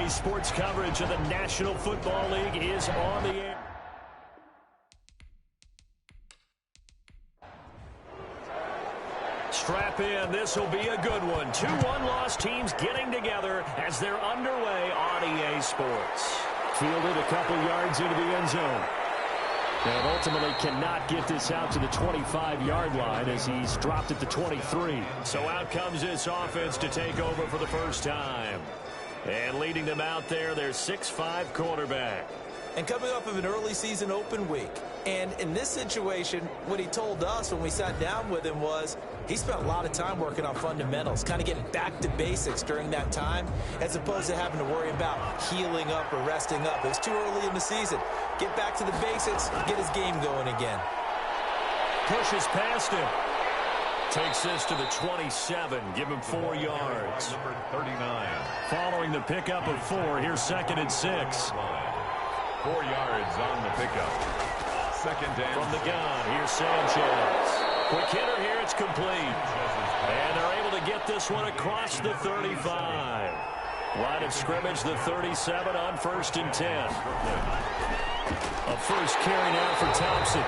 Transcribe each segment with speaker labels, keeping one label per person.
Speaker 1: Today's sports coverage of the National Football League is on the air. Strap in. This will be a good one. 2 one-loss teams getting together as they're underway on EA Sports. Fielded a couple yards into the end zone. And ultimately cannot get this out to the 25-yard line as he's dropped at the 23. So out comes this offense to take over for the first time. And leading them out there, their 6'5" quarterback.
Speaker 2: And coming off of an early season open week. And in this situation, what he told us when we sat down with him was he spent a lot of time working on fundamentals, kind of getting back to basics during that time, as opposed to having to worry about healing up or resting up. It was too early in the season. Get back to the basics, get his game going again.
Speaker 1: Pushes past him. Takes this to the 27. Give him 4 yards.
Speaker 3: Number 39.
Speaker 1: Following the pickup of 4, here's 2nd and 6.
Speaker 3: 4 yards on the pickup. 2nd down.
Speaker 1: From the gun, here's Sanchez. Quick hitter here, it's complete. And they're able to get this one across the 35. Line of scrimmage, the 37 on 1st and 10. A first carry now for Thompson.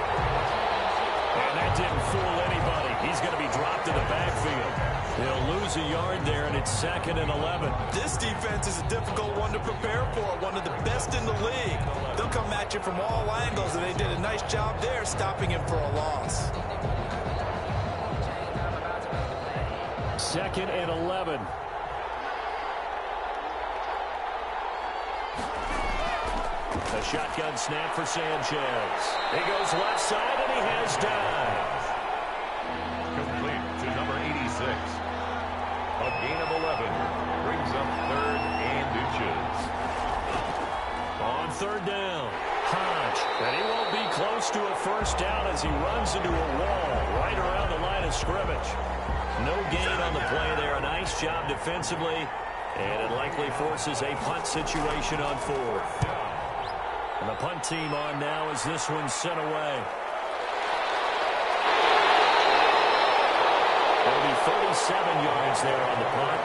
Speaker 1: And that didn't fool anybody. He's going to be dropped in the backfield. He'll lose a yard there, and it's 2nd and 11.
Speaker 2: This defense is a difficult one to prepare for, one of the best in the league. They'll come at you from all angles, and they did a nice job there stopping him for a loss.
Speaker 1: 2nd and 11. A shotgun snap for Sanchez. He goes left side, and he has dive.
Speaker 3: Complete to number 86. A gain of 11. Brings up 3rd and inches.
Speaker 1: On 3rd down, Hodge. And he won't be close to a first down as he runs into a wall right around the line of scrimmage. No gain on the play there. A nice job defensively. And it likely forces a punt situation on 4th. And the punt team on now as this one's sent away. There'll be 37 yards there on the punt.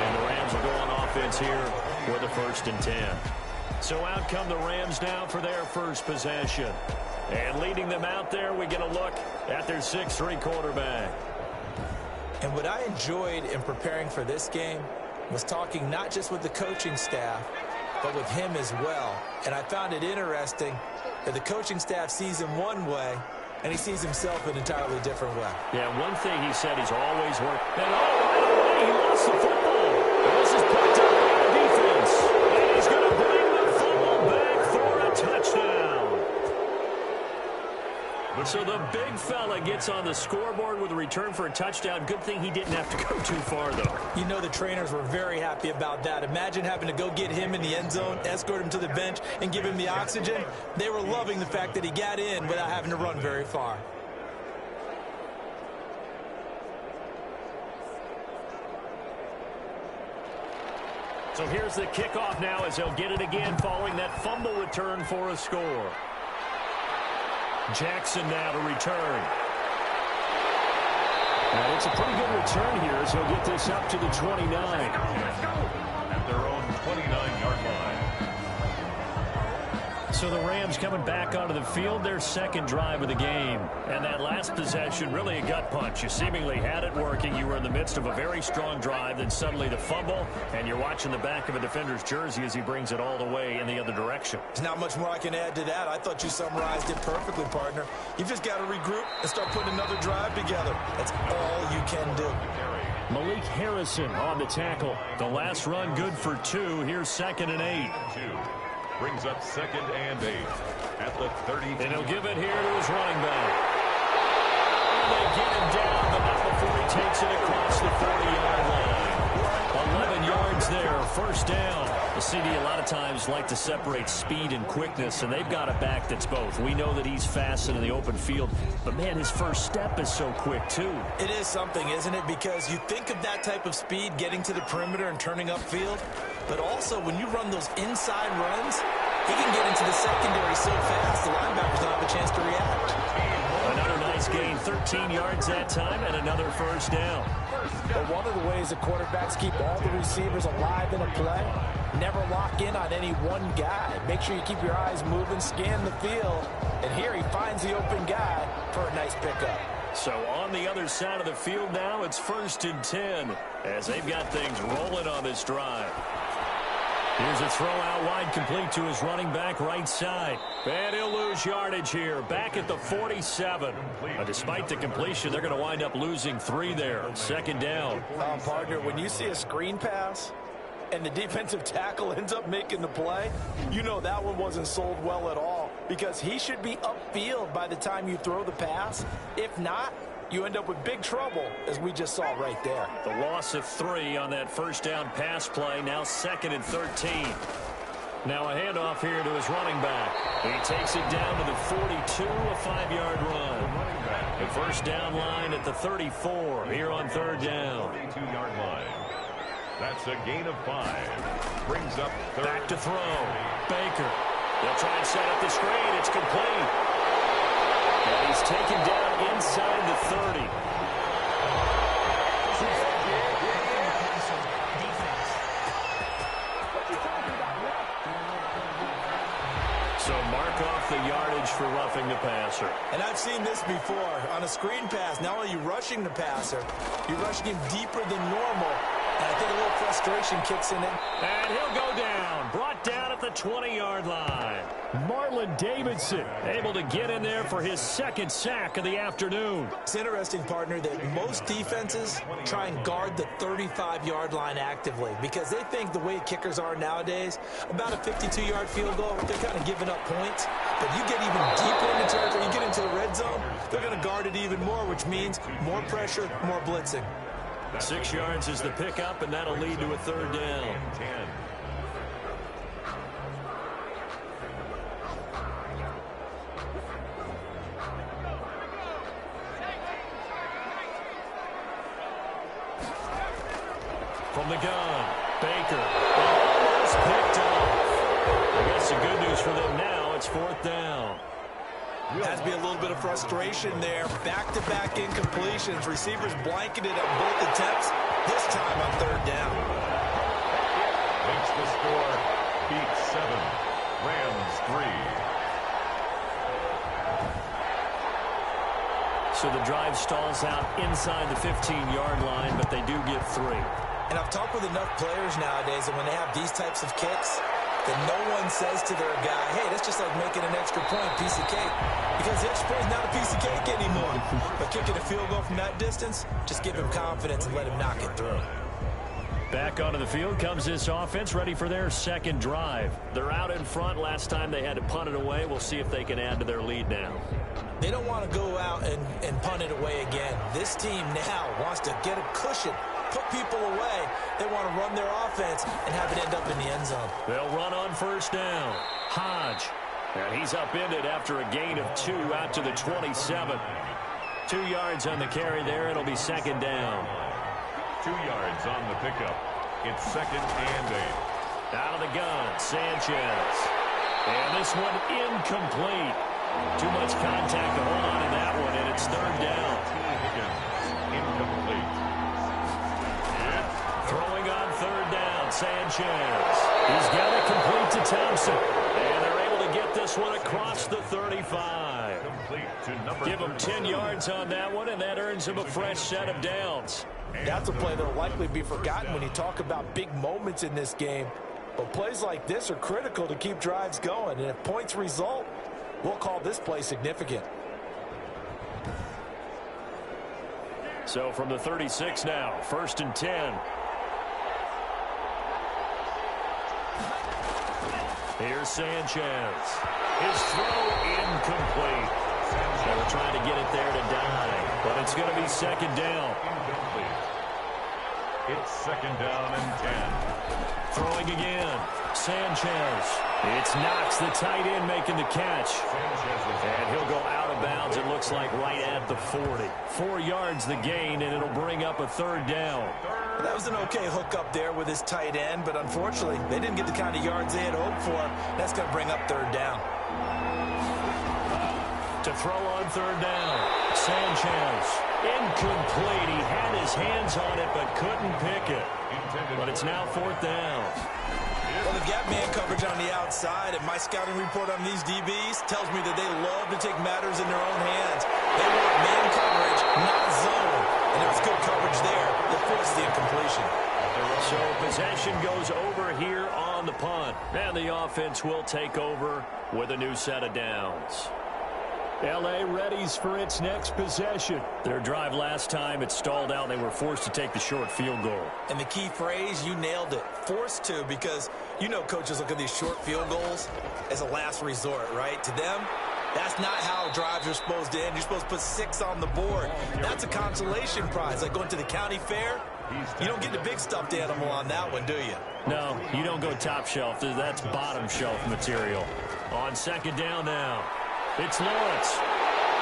Speaker 1: And the Rams will go on offense here with a 1st and 10. So out come the Rams now for their first possession. And leading them out there, we get a look at their 6'3" quarterback.
Speaker 2: And what I enjoyed in preparing for this game was talking not just with the coaching staff, but with him as well. And I found it interesting that the coaching staff sees him one way, and he sees himself an entirely different way.
Speaker 1: Yeah, one thing he said he's always worked. And right away, he lost the football. This is picked up by the defense. And he's going to bring the football back for a touchdown. So the big fella gets on the scoreboard with a return for a touchdown. Good thing he didn't have to go too far, though.
Speaker 2: You know the trainers were very happy about that. Imagine having to go get him in the end zone, escort him to the bench, and give him the oxygen. They were loving the fact that he got in without having to run very far.
Speaker 1: So here's the kickoff now as they'll get it again following that fumble return for a score. Jackson now to return. Well, it's a pretty good return here as he'll get this up to the 29.
Speaker 3: At their own 29-yard line.
Speaker 1: So the Rams coming back onto the field, their 2nd drive of the game. And that last possession, really a gut punch. You seemingly had it working. You were in the midst of a very strong drive, then suddenly the fumble, and you're watching the back of a defender's jersey as he brings it all the way in the other direction.
Speaker 2: There's not much more I can add to that. I thought you summarized it perfectly, partner. You've just got to regroup and start putting another drive together. That's all you can do.
Speaker 1: Malik Harrison on the tackle. The last run good for 2. Here's 2nd and 8.
Speaker 3: 2. Brings up 2nd and 8 at the 30.
Speaker 1: And he'll give it here to his running back. And they get him down, but not before he takes it across the 40-yard line. 11 yards there, 1st down. The CD a lot of times like to separate speed and quickness, and they've got a back that's both. We know that he's fast and in the open field, but man, his first step is so quick too.
Speaker 2: It is something, isn't it? Because you think of that type of speed getting to the perimeter and turning upfield, but also when you run those inside runs, he can get into the secondary so fast the linebackers don't have a chance to react.
Speaker 1: Another nice gain, 13 yards that time, and another 1st down.
Speaker 4: But one of the ways the quarterbacks keep all the receivers alive in a play
Speaker 2: Never lock in on any one guy. Make sure you keep your eyes moving, scan the field. And here he finds the open guy for a nice pickup.
Speaker 1: So on the other side of the field now, it's 1st and 10 as they've got things rolling on this drive. Here's a throw out wide, complete to his running back right side. And he'll lose yardage here, back at the 47. Despite the completion, they're going to wind up losing 3 there. 2nd down.
Speaker 2: Partner, when you see a screen pass and the defensive tackle ends up making the play, you know that one wasn't sold well at all, because he should be upfield by the time you throw the pass. If not, you end up with big trouble, as we just saw right there.
Speaker 1: The loss of 3 on that 1st down pass play, now 2nd and 13. Now a handoff here to his running back. He takes it down to the 42, a 5-yard run. The 1st down line at the 34 here on 3rd down.
Speaker 3: 42-yard line. That's a gain of 5. Brings up 3rd.
Speaker 1: Back to throw. Baker. They'll try and set up the screen. It's complete. And he's taken down inside the 30. So mark off the yardage for roughing the passer.
Speaker 2: And I've seen this before. On a screen pass, not only are you rushing the passer, you're rushing him deeper than normal. And I think a little frustration kicks in.
Speaker 1: And he'll go down. Brought down at the 20-yard line. Marlon Davidson able to get in there for his 2nd sack of the afternoon.
Speaker 2: It's interesting, partner, that most defenses try and guard the 35-yard line actively because they think the way kickers are nowadays, about a 52-yard field goal, they're kind of giving up points. But you get even deeper into territory, you get into the red zone, they're going to guard it even more, which means more pressure, more blitzing.
Speaker 1: 6 yards is the pickup, and that'll lead to a 3rd down.
Speaker 3: 10.
Speaker 1: From the gun, Baker. Almost picked off. I guess the good news for them now, it's 4th down.
Speaker 2: Has to be a little bit of frustration there. Back-to-back incompletions. Receivers blanketed at both attempts. This time on 3rd down.
Speaker 3: Makes the score. Beat 7. Rams 3.
Speaker 1: So the drive stalls out inside the 15-yard line, but they do get 3.
Speaker 2: And I've talked with enough players nowadays that when they have these types of kicks, that no one says to their guy, hey, that's just like making an extra point, piece of cake. Because the extra point is not a piece of cake anymore. But kicking a field goal from that distance, just give him confidence and let him knock it through.
Speaker 1: Back onto the field comes this offense, ready for their 2nd drive. They're out in front. Last time they had to punt it away. We'll see if they can add to their lead now.
Speaker 2: They don't want to go out and punt it away again. This team now wants to get a cushion, put people away. They want to run their offense and have it end up in the end zone.
Speaker 1: They'll run on 1st down. Hodge. And he's upended after a gain of 2 out to the 27. 2 yards on the carry there. It'll be 2nd down.
Speaker 3: 2 yards on the pickup. It's 2nd and 8.
Speaker 1: Out of the gun, Sanchez. And this one incomplete. Too much contact to hold on in that one, and it's 3rd down.
Speaker 3: Incomplete.
Speaker 1: Throwing on 3rd down, Sanchez. He's got it complete to Thompson. And they're able to get this one across the 35. Give him 10 yards on that one, and that earns him a fresh set of downs.
Speaker 2: That's a play that will likely be forgotten when you talk about big moments in this game. But plays like this are critical to keep drives going. And if points result, we'll call this play significant.
Speaker 1: So from the 36 now, 1st and 10. Here's Sanchez. His throw incomplete. They were trying to get it there to die, but it's going to be 2nd down.
Speaker 3: Incomplete. It's 2nd down and 10.
Speaker 1: Throwing again. Sanchez. It's Knox, the tight end, making the catch. And he'll go out of bounds, it looks like, right at the 40. 4 yards the gain, and it'll bring up a 3rd down.
Speaker 2: That was an okay hook up there with his tight end, but unfortunately, they didn't get the kind of yards they had hoped for. That's going to bring up 3rd down.
Speaker 1: To throw on 3rd down. Sanchez. Incomplete. He had his hands on it, but couldn't pick it. But it's now 4th down.
Speaker 2: Well, they've got man coverage on the outside, and my scouting report on these DBs tells me that they love to take matters in their own hands. They want man coverage, not zone. And there was good coverage there that forced the incompletion.
Speaker 1: So possession goes over here on the punt. And the offense will take over with a new set of downs. L.A. readies for its next possession. Their drive last time, it stalled out. They were forced to take the short field goal.
Speaker 2: And the key phrase, you nailed it, forced to, because you know coaches look at these short field goals as a last resort, right? To them, that's not how drives are supposed to end. You're supposed to put 6 on the board. That's a consolation prize, like going to the county fair. You don't get the big stuffed animal on that one, do you?
Speaker 1: No, you don't go top shelf. That's bottom shelf material. On second down now, it's Lawrence.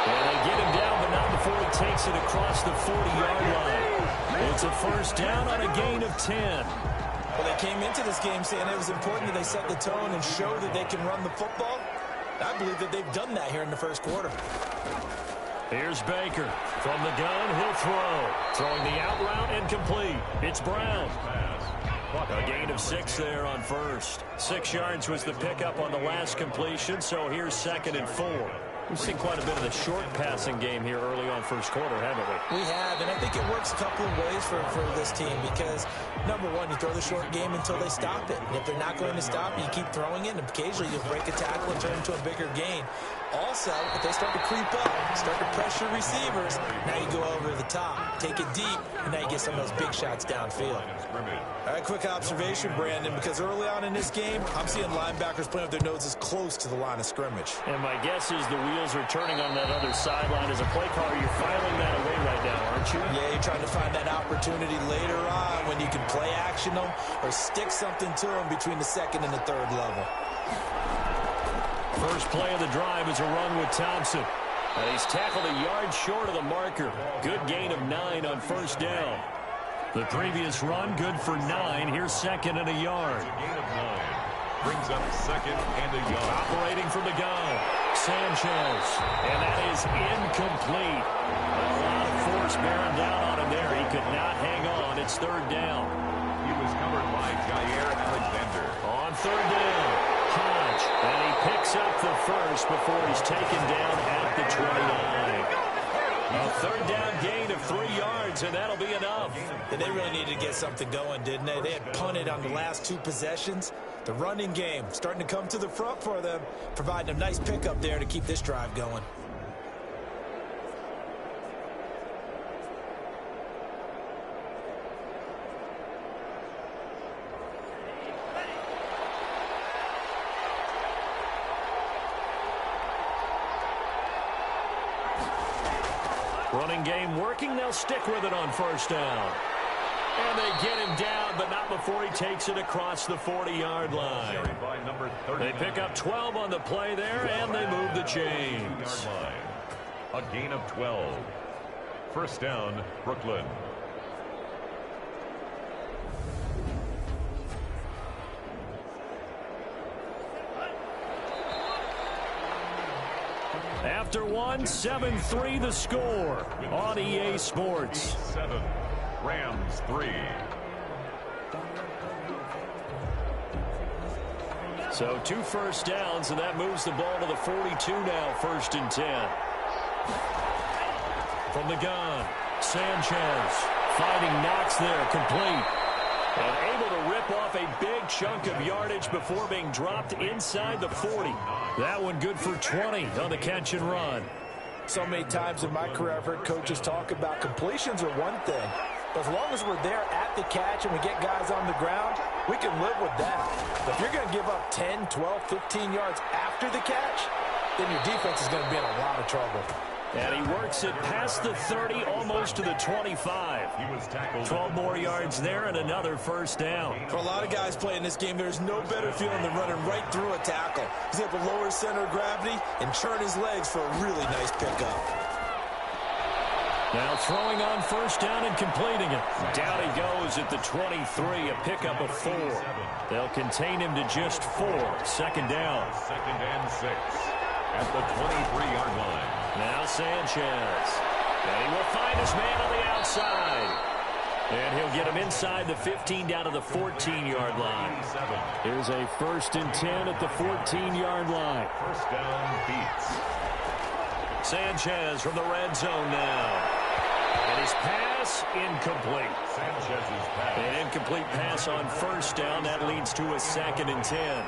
Speaker 1: And they get him down, but not before he takes it across the 40-yard line. It's a first down on a gain of 10.
Speaker 2: Well, they came into this game saying it was important that they set the tone and show that they can run the football. I believe that they've done that here in the first quarter.
Speaker 1: Here's Baker. From the gun, he'll throw. Throwing the out route and complete. It's Brown. A gain of 6 there on first. 6 yards was the pickup on the last completion, so here's 2nd and 4. We've seen quite a bit of the short passing game here early on first quarter, haven't we?
Speaker 2: We have, and I think it works a couple of ways for this team because, number one, you throw the short game until they stop it. And if they're not going to stop it, you keep throwing it, and occasionally you'll break a tackle and turn into a bigger gain. Also, if they start to creep up, start to pressure receivers, now you go over the top, take it deep, and now you get some of those big shots downfield. All right, quick observation, Brandon, because early on in this game, I'm seeing linebackers playing with their noses close to the line of scrimmage.
Speaker 1: And my guess is the wheels are turning on that other sideline. As a play caller, you're filing that away right now, aren't you?
Speaker 2: Yeah, you're trying to find that opportunity later on when you can play action them or stick something to them between the 2nd and the 3rd level.
Speaker 1: First play of the drive is a run with Thompson. And he's tackled a yard short of the marker. Good gain of 9 on first down. The previous run, good for 9. Here's 2nd and a yard.
Speaker 3: Gain of 9. Brings up 2nd and a yard.
Speaker 1: Operating from the gun, Sanchez. And that is incomplete. A lot of force bearing down on him there. He could not hang on. It's 3rd down.
Speaker 3: He was covered by Jair Alexander.
Speaker 1: On 3rd down, Hodge. And he picks up the first before he's taken down at the 29. A 3rd down gain of 3 yards, and that'll be enough.
Speaker 2: And they really needed to get something going, didn't they? They had punted on the last 2 possessions. The running game starting to come to the front for them, providing a nice pickup there to keep this drive going.
Speaker 1: Running game working. They'll stick with it on first down. And they get him down, but not before he takes it across the 40-yard line. They pick up 12 on the play there, and they move the chains.
Speaker 3: A gain of 12. First down, Brooklyn.
Speaker 1: After one, 7-3 the score on EA Sports.
Speaker 3: 7, Rams 3.
Speaker 1: So 2 first downs, and that moves the ball to the 42 now, 1st and 10. From the gun, Sanchez finding Knox there, complete. And able to rip off a big chunk of yardage before being dropped inside the 40. That one good for 20 on the catch and run.
Speaker 2: So many times in my career I've heard coaches talk about completions are one thing. But as long as we're there at the catch and we get guys on the ground, we can live with that. But if you're going to give up 10, 12, 15 yards after the catch, then your defense is going to be in a lot of trouble.
Speaker 1: And he works it past the 30, almost to the 25.
Speaker 3: He was tackled.
Speaker 1: 12 more yards there and another first down.
Speaker 2: For a lot of guys playing this game, there's no better feeling than running right through a tackle. He's able to lower his center of gravity and churn his legs for a really nice pickup.
Speaker 1: Now throwing on first down and completing it. Down he goes at the 23, a pickup of 4. They'll contain him to just 4. Second down.
Speaker 3: 2nd and 6 at the 23-yard line.
Speaker 1: Now Sanchez. And he will find his man on the outside. And he'll get him inside the 15 down to the 14-yard line. Here's a 1st and 10 at the 14-yard line.
Speaker 3: First down beats.
Speaker 1: Sanchez from the red zone now. And his pass incomplete.
Speaker 3: Sanchez's pass.
Speaker 1: An incomplete pass on 1st down. That leads to a 2nd and 10.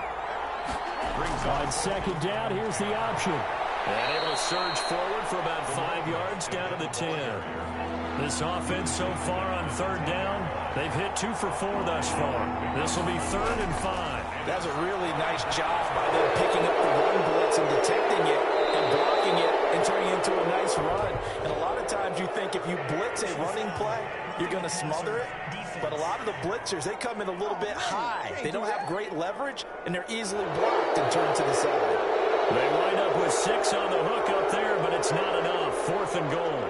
Speaker 1: On 2nd down, here's the option. And able to surge forward for about 5 yards down to the 10. This offense so far on 3rd down, they've hit 2 for 4 thus far. This will be 3rd and 5.
Speaker 2: That's a really nice job by them picking up the run blitz and detecting it and blocking it and turning it into a nice run. And a lot of times you think if you blitz a running play, you're going to smother it. But a lot of the blitzers, they come in a little bit high. They don't have great leverage, and they're easily blocked and turned to the side.
Speaker 1: They wind up with 6 on the hook up there, but it's not enough. 4th and goal.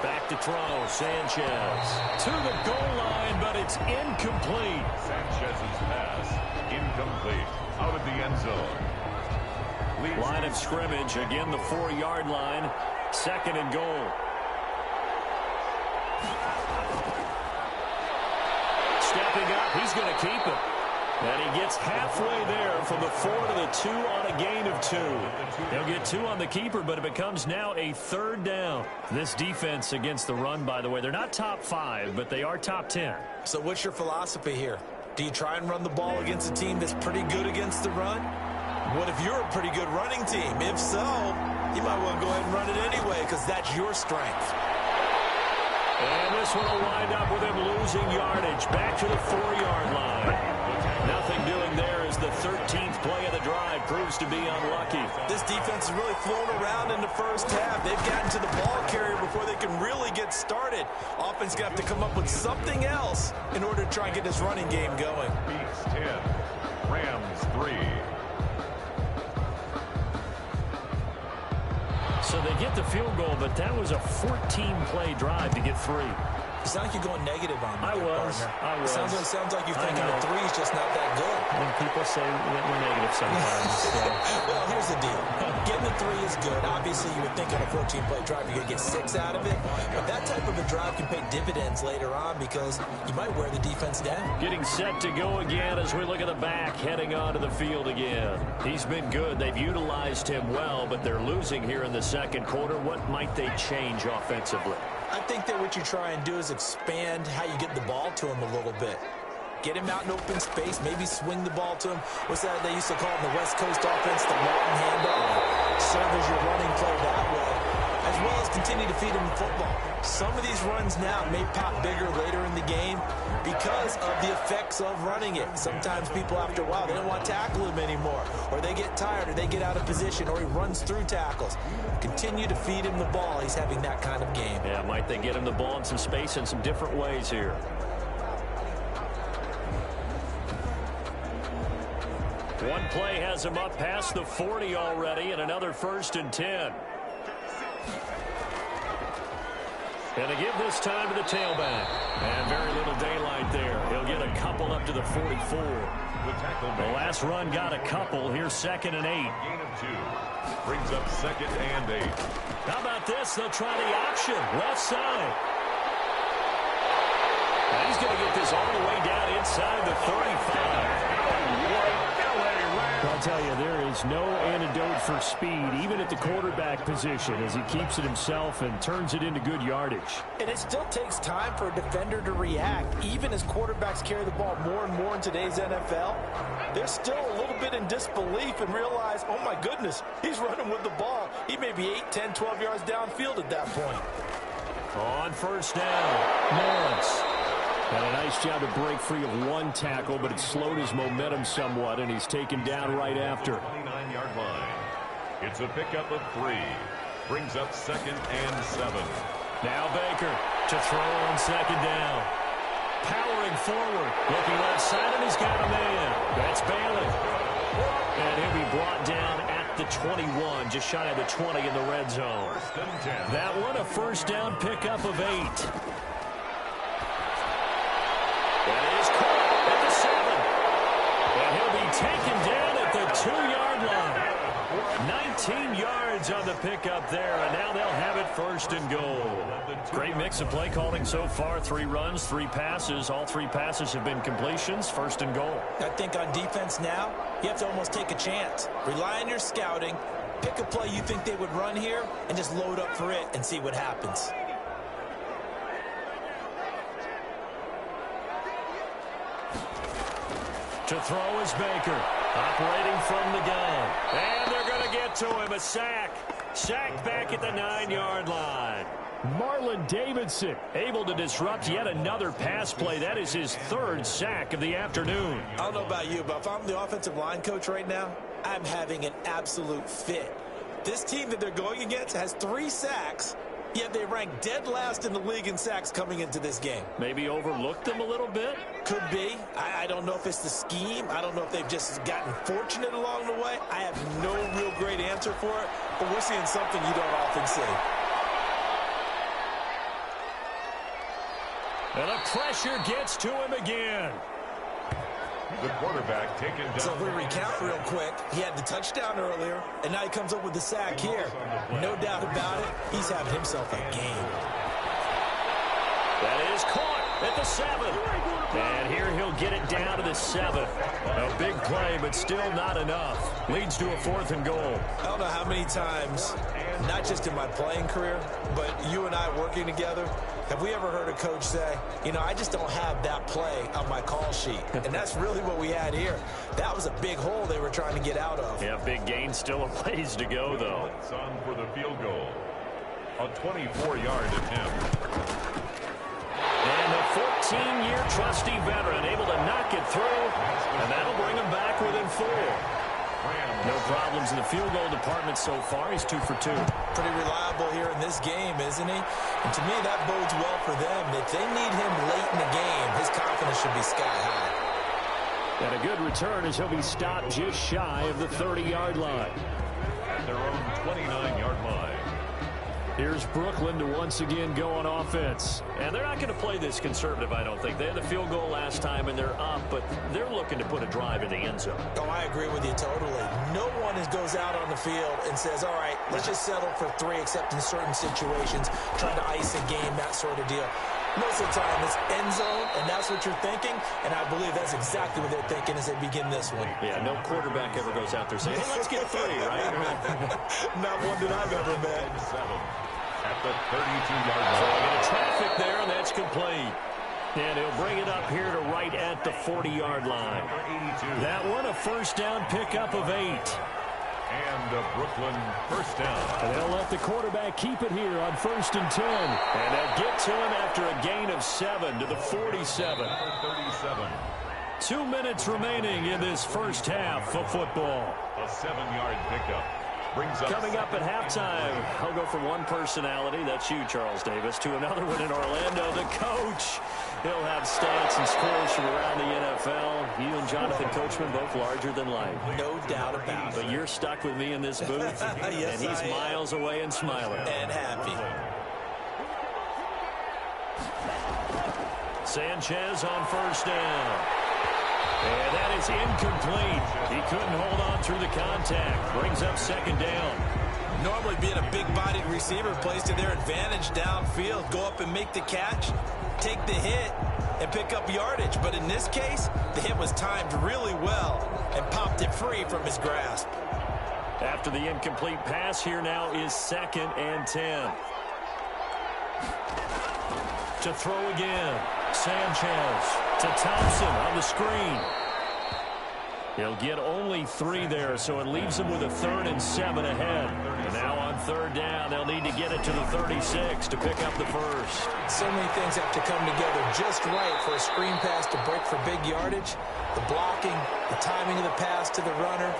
Speaker 1: Back to throw, Sanchez. To the goal line, but it's incomplete.
Speaker 3: Sanchez's pass, incomplete. Out of the end zone.
Speaker 1: Line of scrimmage, again the 4-yard line. 2nd and goal. Stepping up, he's going to keep it. And he gets halfway there from the 4 to the 2 on a gain of 2. They'll get 2 on the keeper, but it becomes now a 3rd down. This defense against the run, by the way, they're not top 5, but they are top 10.
Speaker 2: So what's your philosophy here? Do you try and run the ball against a team that's pretty good against the run? What if you're a pretty good running team? If so, you might want to go ahead and run it anyway because that's your strength.
Speaker 1: And this one will wind up with him losing yardage. Back to the 4-yard line. Nothing doing there as the 13th play of the drive proves to be unlucky.
Speaker 2: This defense is really flown around in the first half. They've gotten to the ball carrier before they can really get started. Offense got to come up with something else in order to try and get this running game going.
Speaker 3: Beats 10. Rams 3.
Speaker 1: So they get the field goal, but that was a 14-play drive to get 3.
Speaker 2: It sounds like you're going negative on me.
Speaker 1: I was.
Speaker 2: It sounds like you're thinking the 3 is just not that good.
Speaker 1: When people say that we're negative sometimes. So.
Speaker 2: Well, here's the deal. Getting the 3 is good. Obviously, you would think on a 14-play drive you're going to get 6 out of it. But that type of a drive can pay dividends later on because you might wear the defense down.
Speaker 1: Getting set to go again as we look at the back, heading onto the field again. He's been good. They've utilized him well, but they're losing here in the 2nd quarter. What might they change offensively?
Speaker 2: I think that what you try and do is expand how you get the ball to him a little bit. Get him out in open space, maybe swing the ball to him. What's that they used to call in the West Coast offense, the long handoff? Serve as your running play that way, as well as continue to feed him the football. Some of these runs now may pop bigger later in the game because of the effects of running it. Sometimes people, after a while, they don't want to tackle him anymore, or they get tired, or they get out of position, or he runs through tackles. Continue to feed him the ball. He's having that kind of game.
Speaker 1: Yeah, might they get him the ball in some space in some different ways here. One play has him up past the 40 already, and another 1st and 10. And to give this time to the tailback. And very little daylight there. He'll get a couple up to the 44. The last run got a couple. Here's 2nd and 8.
Speaker 3: Gain of 2. Brings up 2nd and 8.
Speaker 1: How about this? They'll try the option. Left side. And he's going to get this all the way down inside the 35. I'll tell you, there is no antidote for speed, even at the quarterback position, as he keeps it himself and turns it into good yardage.
Speaker 2: And it still takes time for a defender to react. Even as quarterbacks carry the ball more and more in today's NFL, they're still a little bit in disbelief and realize, oh my goodness, he's running with the ball. He may be 8, 10, 12 yards downfield at that point.
Speaker 1: On 1st down, Lawrence. And a nice job to break free of one tackle, but it slowed his momentum somewhat, and he's taken down right after.
Speaker 3: 29-yard line. It's a pickup of 3. Brings up 2nd and 7.
Speaker 1: Now Baker to throw on 2nd down. Powering forward. Looking left side, and he's got a man. That's Bailey. And he'll be brought down at the 21, just shy of the 20 in the red zone. That one, a 1st down pickup of 8. That is caught at the 7. And he'll be taken down at the 2-yard line. 19 yards on the pickup there, and now they'll have it first and goal. Great mix of play calling so far. 3 runs, 3 passes. All 3 passes have been completions. First and goal.
Speaker 2: I think on defense now, you have to almost take a chance. Rely on your scouting. Pick a play you think they would run here and just load up for it and see what happens.
Speaker 1: To throw is Baker. Operating from the gun. And they're going to get to him. A sack. Sacked back at the 9-yard line. Marlon Davidson able to disrupt yet another pass play. That is his 3rd sack of the afternoon.
Speaker 2: I don't know about you, but if I'm the offensive line coach right now, I'm having an absolute fit. This team that they're going against has 3 sacks, yet they rank dead last in the league in sacks coming into this game.
Speaker 1: Maybe overlooked them a little bit?
Speaker 2: Could be. I don't know if it's the scheme. I don't know if they've just gotten fortunate along the way. I have no real great answer for it, but we're seeing something you don't often see.
Speaker 1: And the pressure gets to him again.
Speaker 3: The quarterback taken down.
Speaker 2: So if we recount real quick, he had the touchdown earlier, and now he comes up with the sack here. No doubt about it, he's having himself a game.
Speaker 1: That is caught at the 7. And here he'll get it down to the 7. A big play, but still not enough. Leads to a 4th and goal.
Speaker 2: I don't know how many times, not just in my playing career, but you and I working together, have we ever heard a coach say, you know, I just don't have that play on my call sheet? And that's really what we had here. That was a big hole they were trying to get out of.
Speaker 1: Yeah, big gain, still a ways to go, though.
Speaker 3: It's on for the field goal. A 24-yard attempt.
Speaker 1: And the 14-year trusty veteran able to knock it through, and that'll bring him back within 4. No problems in the field goal department so far. He's 2 for 2.
Speaker 2: Pretty reliable here in this game, isn't he? And to me, that bodes well for them. If they need him late in the game, his confidence should be sky high.
Speaker 1: And a good return as he'll be stopped just shy of the 30-yard line.
Speaker 3: At their own 29-yard line.
Speaker 1: Here's Brooklyn to once again go on offense. And they're not going to play this conservative, I don't think. They had the field goal last time, and they're up, but they're looking to put a drive in the end zone.
Speaker 2: Oh, I agree with you totally. No one goes out on the field and says, all right, let's just settle for 3, except in certain situations, trying to ice a game, that sort of deal. Most of the time, it's end zone, and that's what you're thinking, and I believe that's exactly what they're thinking as they begin this one.
Speaker 1: Yeah, no quarterback ever goes out there saying, hey, let's get 3, right?
Speaker 2: Not one that I've ever met.
Speaker 3: 7 at the 32-yard line.
Speaker 1: Throwing into traffic there, and that's complete. And he'll bring it up here to right at the 40-yard line. That one, a first down pickup of 8.
Speaker 3: And a Brooklyn first down.
Speaker 1: And they'll let the quarterback keep it here on 1st and 10. And they'll get to him after a gain of 7 to the 47.
Speaker 3: 37.
Speaker 1: 2 minutes remaining in this first half of football.
Speaker 3: A 7-yard pickup.
Speaker 1: Coming up at halftime, I'll go from one personality, that's you, Charles Davis, to another one in Orlando, the coach. He'll have stats and scores from around the NFL. You and Jonathan Coachman both larger than life.
Speaker 2: No doubt about it.
Speaker 1: But you're stuck with me in this booth,
Speaker 2: yes,
Speaker 1: and he's miles away and smiling.
Speaker 2: And happy.
Speaker 1: Sanchez on first down. And that is incomplete. He couldn't hold on through the contact. Brings up 2nd down.
Speaker 2: Normally being a big-bodied receiver plays to their advantage downfield. Go up and make the catch, take the hit, and pick up yardage. But in this case, the hit was timed really well and popped it free from his grasp.
Speaker 1: After the incomplete pass, here now is 2nd and 10. To throw again. Sanchez to Thompson on the screen. He'll get only 3 there, so it leaves him with a 3rd and 7 ahead. And now on 3rd down, they'll need to get it to the 36 to pick up the first.
Speaker 2: So many things have to come together just right for a screen pass to break for big yardage. The blocking, the timing of the pass to the runner,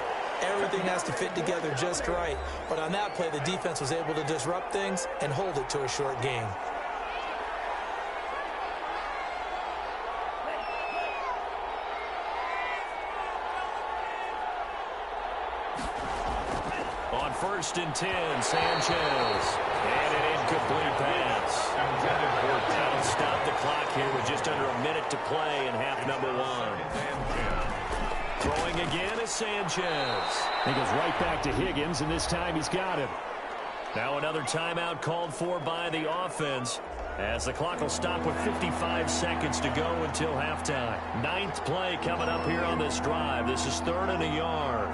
Speaker 2: everything has to fit together just right. But on that play, the defense was able to disrupt things and hold it to a short gain.
Speaker 1: On 1st and 10, Sanchez. And an incomplete pass. That'll stop the clock here with just under a minute to play in half number 1. Throwing again is Sanchez. He goes right back to Higgins, and this time he's got him. Now another timeout called for by the offense, as the clock will stop with 55 seconds to go until halftime. Ninth play coming up here on this drive. This is 3rd and a yard.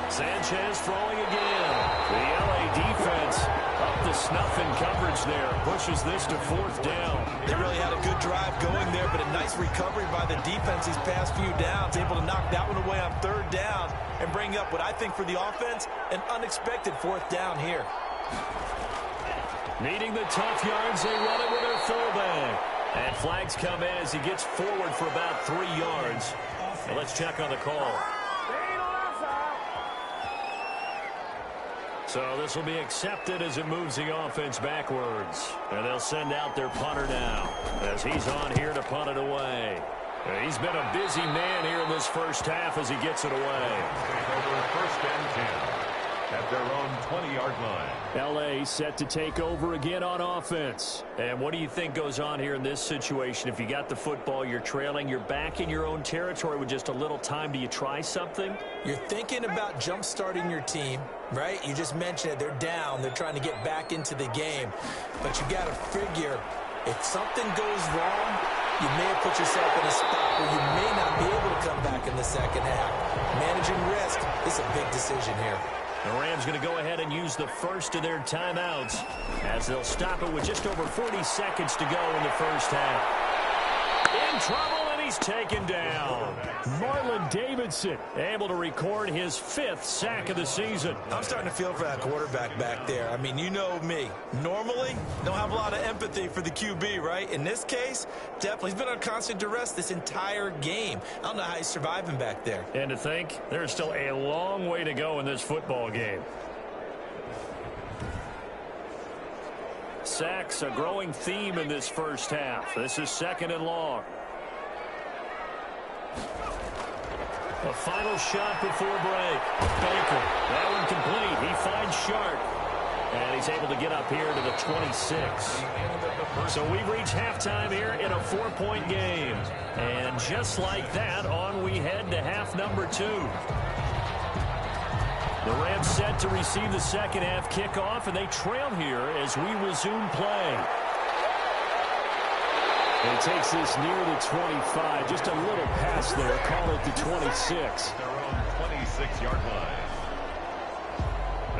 Speaker 1: Sanchez throwing again. The LA defense up to snuff in coverage there. Pushes this to 4th down.
Speaker 2: They really had a good drive going there, but a nice recovery by the defense these past few downs. Able to knock that one away on 3rd down and bring up what I think for the offense, an unexpected 4th down here.
Speaker 1: Needing the tough yards, they run it with their fullback. And flags come in as he gets forward for about 3 yards. And let's check on the call. So this will be accepted as it moves the offense backwards. And they'll send out their punter now as he's on here to punt it away. He's been a busy man here in this first half as he gets it away.
Speaker 3: Take over 1st and 10 at their own 20-yard line.
Speaker 1: L.A. set to take over again on offense. And what do you think goes on here in this situation? If you got the football, you're trailing, you're back in your own territory with just a little time. Do you try something?
Speaker 2: You're thinking about jump-starting your team, right? You just mentioned it. They're down. They're trying to get back into the game. But you got to figure, if something goes wrong, you may have put yourself in a spot where you may not be able to come back in the second half. Managing risk is a big decision here.
Speaker 1: The Rams going to go ahead and use the first of their timeouts as they'll stop it with just over 40 seconds to go in the first half. In trouble, and he's taken down. Marlon Davidson able to record his 5th sack of the season.
Speaker 2: I'm starting to feel for that quarterback back there. I mean, you know me. Normally, don't have a lot of empathy for the QB, right? In this case, definitely. He's been on constant duress this entire game. I don't know how he's surviving back there.
Speaker 1: And to think, there's still a long way to go in this football game. Sacks, a growing theme in this first half. This is 2nd and long. A final shot before break. Baker, that one complete. He finds Sharp. And he's able to get up here to the 26. So we've reached halftime here in a 4-point game. And just like that, on we head to half number 2. The Rams set to receive the second half kickoff, and they trail here as we resume play. And he takes this near the 25. Just a little pass there. Call it the 26.
Speaker 3: Their own 26-yard line.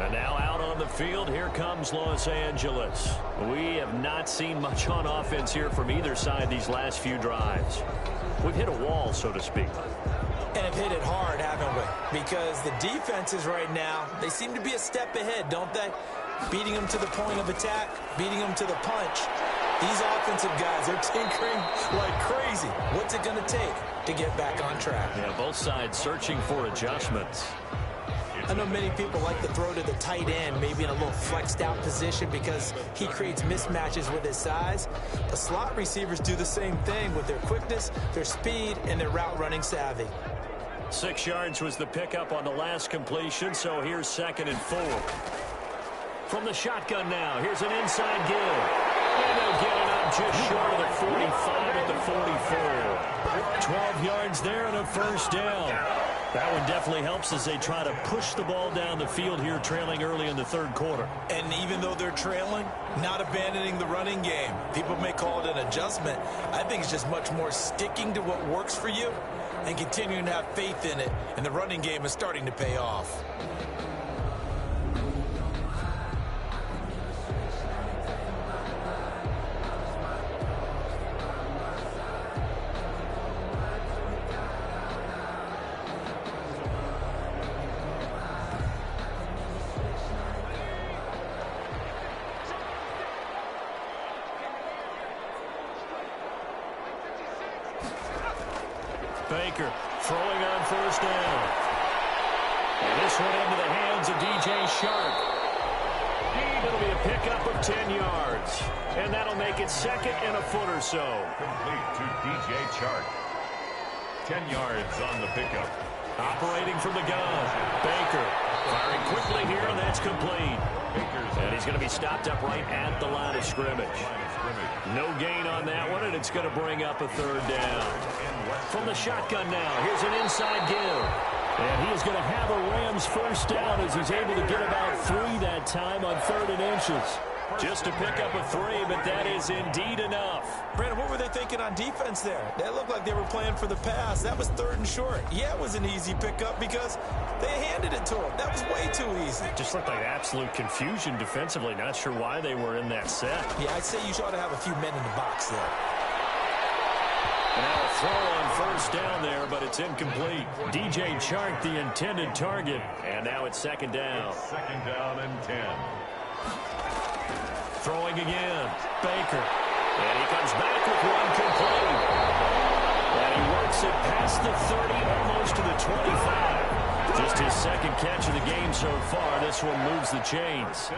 Speaker 1: And now out on the field, here comes Los Angeles. We have not seen much on offense here from either side these last few drives. We've hit a wall, so to speak.
Speaker 2: And have hit it hard, haven't we? Because the defenses right now, they seem to be a step ahead, don't they? Beating them to the point of attack, beating them to the punch. These offensive guys are tinkering like crazy. What's it going to take to get back on track?
Speaker 1: Yeah, both sides searching for adjustments.
Speaker 2: I know many people like to throw to the tight end, maybe in a little flexed out position because he creates mismatches with his size. The slot receivers do the same thing with their quickness, their speed, and their route running savvy.
Speaker 1: 6 yards was the pickup on the last completion, so here's 2nd and 4. From the shotgun now, here's an inside give. And they'll get it up just short of the 45 at the 44. 12 yards there and a first down. That one definitely helps as they try to push the ball down the field here, trailing early in the 3rd quarter.
Speaker 2: And even though they're trailing, not abandoning the running game. People may call it an adjustment. I think it's just much more sticking to what works for you and continuing to have faith in it. And the running game is starting to pay off.
Speaker 1: Baker throwing on first down. And this one into the hands of DJ Shark. It'll be a pickup of 10 yards. And that'll make it 2nd and a foot or so.
Speaker 3: Complete to DJ Chark. 10 yards on the pickup.
Speaker 1: Operating from the gun. Baker firing quickly here, and that's complete. And he's going to be stopped up right at the line of scrimmage. No gain on that one, and it's going to bring up a 3rd down. From the shotgun now, here's an inside give. And he is going to have a Rams first down as he's able to get about 3 that time on 3rd and inches. Just to pick up a 3, but that is indeed enough.
Speaker 2: Brandon, what were they thinking on defense there? They looked like they were playing for the pass. That was 3rd and short. Yeah, it was an easy pickup because they handed it to him. That was way too easy.
Speaker 1: Just looked like absolute confusion defensively. Not sure why they were in that set.
Speaker 2: Yeah, I'd say you ought to have a few men in the box there.
Speaker 1: Now a throw on first down there, but it's incomplete. DJ Chark, the intended target. And now it's 2nd down.
Speaker 3: It's 2nd down and 10.
Speaker 1: Throwing again. Baker. And he comes back with one complete. And he works it past the 30, almost to the 25. Just his 2nd catch of the game so far. This one moves the chains.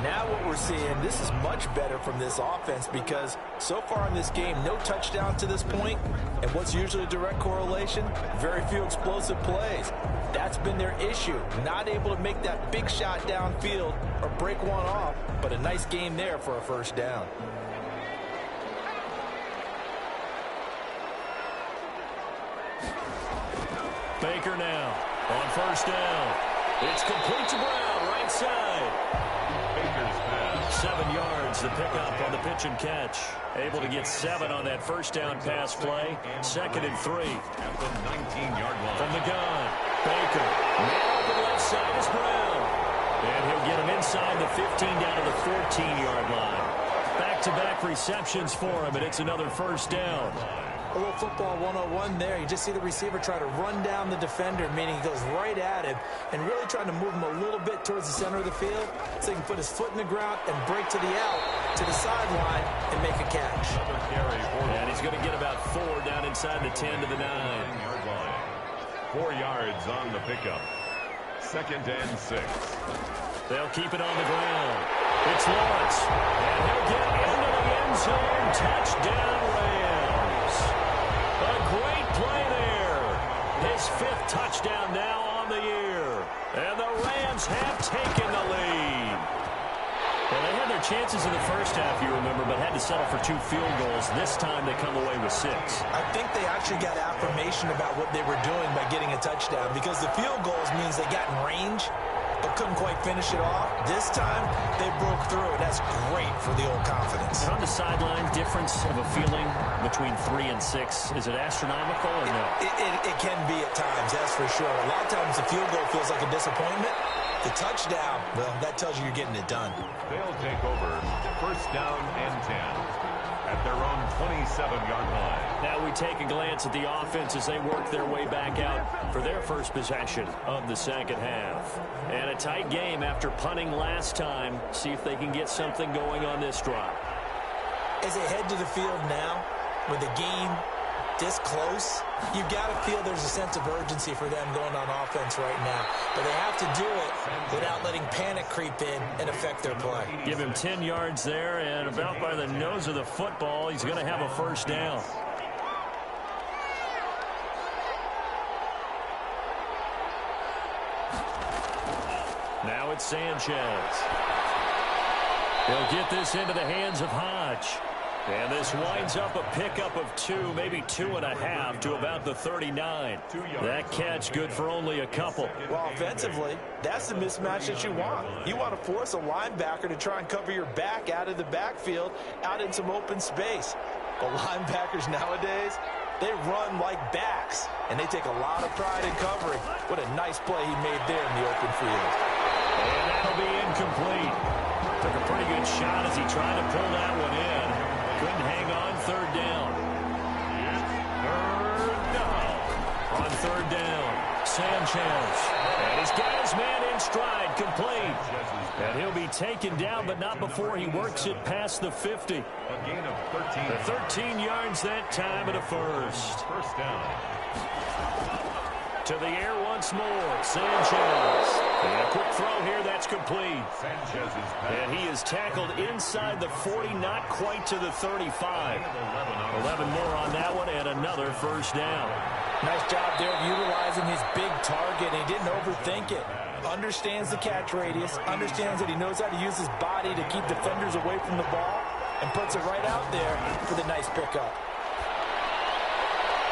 Speaker 2: Now what we're seeing, this is much better from this offense because so far in this game, no touchdown to this point. And what's usually a direct correlation? Very few explosive plays. That's been their issue. Not able to make that big shot downfield or break one off, but a nice game there for a first down.
Speaker 1: Baker now on first down. It's complete to Brown, right side.
Speaker 3: Baker's pass.
Speaker 1: 7 yards, the pickup on the pitch and catch. Able to get 7 on that first down pass play. 2nd and 3.
Speaker 3: At the 19-yard line.
Speaker 1: From the gun, Baker. Now up the left side is Brown. And he'll get him inside the 15 down to the 14-yard line. Back-to-back receptions for him, and it's another first down.
Speaker 2: A little football 101 there. You just see the receiver try to run down the defender, meaning he goes right at him and really trying to move him a little bit towards the center of the field so he can put his foot in the ground and break to the out, to the sideline, and make a catch.
Speaker 1: And he's going to get about 4 down inside the 10 to the 9.
Speaker 3: 9-yard line. 4 yards on the pickup. 2nd and 6.
Speaker 1: They'll keep it on the ground. It's Lawrence. And he'll get into the end zone. Touchdown, Rams. A great play there. His 5th touchdown now on the year. And the Rams have taken the lead. Well, they had their chances in the first half, you remember, but had to settle for 2 field goals. This time they come away with 6.
Speaker 2: I think they actually got affirmation about what they were doing by getting a touchdown because the field goals means they got in range but couldn't quite finish it off. This time, they broke through, and that's great for the old confidence.
Speaker 1: And on the sideline, difference of a feeling between 3 and 6, is it astronomical or no?
Speaker 2: It can be at times, that's for sure. A lot of times the field goal feels like a disappointment. The touchdown, well, that tells you you're getting it done.
Speaker 3: They'll take over 1st down and 10 at their own 27-yard line.
Speaker 1: Now we take a glance at the offense as they work their way back out for their first possession of the 2nd half. And a tight game after punting last time. See if they can get something going on this drive.
Speaker 2: As they head to the field now, with the game this close, you've got to feel there's a sense of urgency for them going on offense right now. But they have to do it without letting panic creep in and affect their play.
Speaker 1: Give him 10 yards there, and about by the nose of the football, he's going to have a first down. Now it's Sanchez. He'll get this into the hands of Hodge. And this winds up a pickup of 2, maybe 2.5 to about the 39. That catch good for only a couple.
Speaker 2: Well, offensively, that's the mismatch that you want. You want to force a linebacker to try and cover your back out of the backfield, out in some open space. But linebackers nowadays, they run like backs, and they take a lot of pride in covering. What a nice play he made there in the open field.
Speaker 1: And that'll be incomplete. Took a pretty good shot as he tried to pull that one in. Couldn't hang on. 3rd down.
Speaker 3: It's 3rd down.
Speaker 1: On 3rd down, Sanchez. And he's got his man in stride, complete. And he'll be taken down, but not before he works it past the 50.
Speaker 3: A gain of 13.
Speaker 1: The 13 yards that time at a first.
Speaker 3: First down.
Speaker 1: To the air once more, Sanchez. And a quick throw here, that's complete.
Speaker 3: Sanchez's pass.
Speaker 1: And he is tackled inside the 40, not quite to the 35. 11 more on that one, and another first down.
Speaker 2: Nice job there of utilizing his big target. He didn't overthink it. Understands the catch radius, understands that he knows how to use his body to keep defenders away from the ball, and puts it right out there for the nice pickup.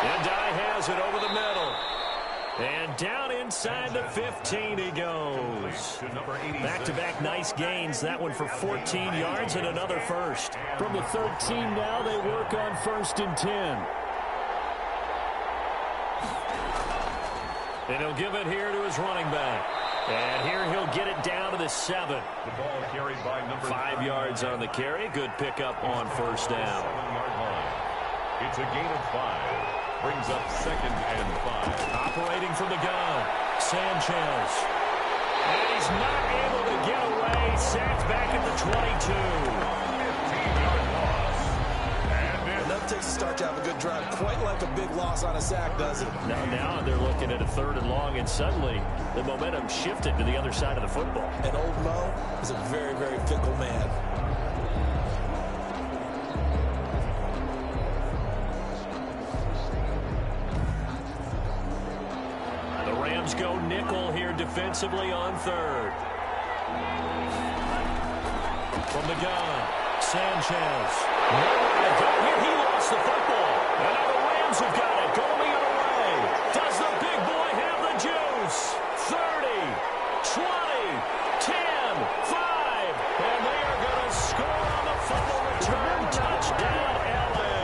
Speaker 1: And Dye has it over the middle. And down inside the 15 he goes. Back-to-back nice gains. That one for 14 yards and another first.
Speaker 4: From the 13 now, they work on 1st and 10.
Speaker 1: And he'll give it here to his running back. And here he'll get it down to the 7.
Speaker 3: The ball carried by number
Speaker 1: 5 yards on the carry. Good pickup on first down.
Speaker 3: 7-yard line. It's a gain of 5. Brings up 2nd and 5.
Speaker 1: Operating from the gun, Sanchez. And he's not able to get away. Sacked back at the 22.
Speaker 3: 15-yard loss. And
Speaker 2: Enough takes to start to have a good drive. Quite like a big loss on a sack, does it?
Speaker 1: Now they're looking at a 3rd and long, and suddenly the momentum shifted to the other side of the football.
Speaker 2: And old Mo is a very, very fickle man.
Speaker 1: Go nickel here defensively on 3rd. From the gun, Sanchez. Nowhere to go here. He lost the football. And now the Rams have got it. Going the other way. Does the big boy have the juice? 30, 20, 10, 5. And they are going to score on the fumble return. Touchdown, LA.